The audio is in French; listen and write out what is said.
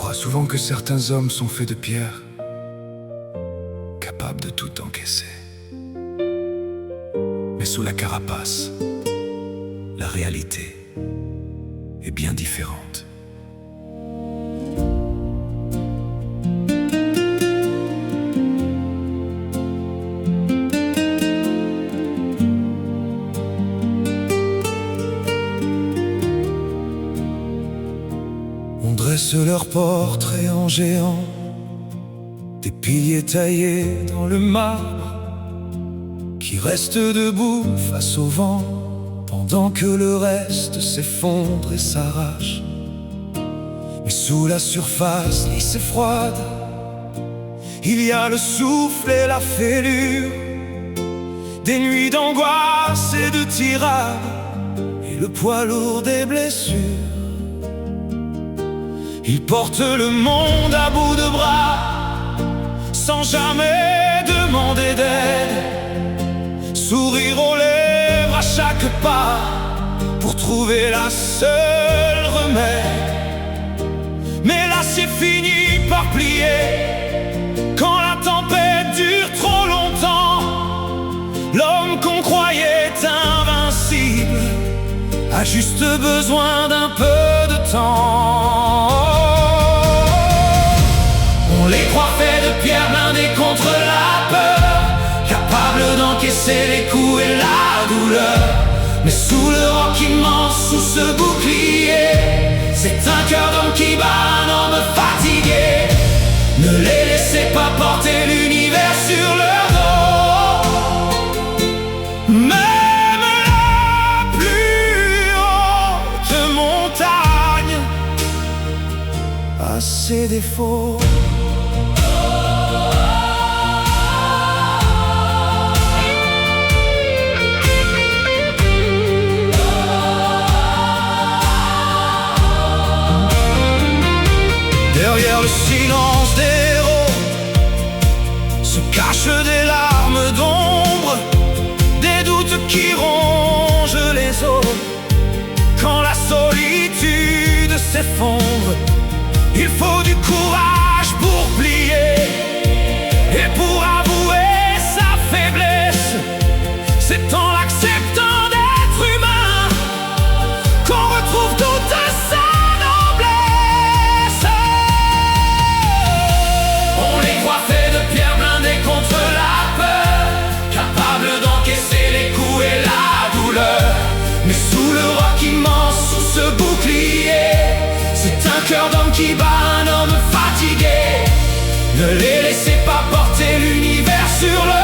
crois souvent que certains hommes sont faits de pierre, capables de tout encaisser. Mais sous la carapace, la réalité est bien différente. On dresse leur portrait en géant, des piliers taillés dans le marbre, qui restent debout face au vent, pendant que le reste s'effondre et s'arrache. Mais sous la surface lisse et froide, il y a le souffle et la fêlure, des nuits d'angoisse et de tirade, et le poids lourd des blessures. Ils portent le monde à bout de bras, sans jamais demander d'aide, sourire aux lèvres à chaque pas, pour trouver la seule remède. Mais là c'est fini par plier, quand la tempête dure trop longtemps. L'homme qu'on croyait invincible a juste besoin d'un peu de temps. On les croit faits de pierre, blindés contre la peur, capables d'encaisser les coups et la douleur. Mais sous le roc immense, sous ce bouclier, c'est un cœur d'homme qui bat, un homme fatigué. Ne les laissez pas porter l'univers sur leur dos. Même la plus haute montagne a ses défauts. Derrière le silence des héros se cachent des larmes d'ombre, des doutes qui rongent les os. Quand la solitude s'effondre, il faut du courage pour plier et pour avouer sa faiblesse. C'est en l'acceptant d'être humain qu'on retrouve toute sa noblesse. On les croit faits de pierre, blindés contre la peur, capables d'encaisser les coups et la douleur. Mais sous le roc immense, sous ce bouclier, c'est un cœur d'homme qui bat, un homme fatigué. Ne les laissez pas porter l'univers sur le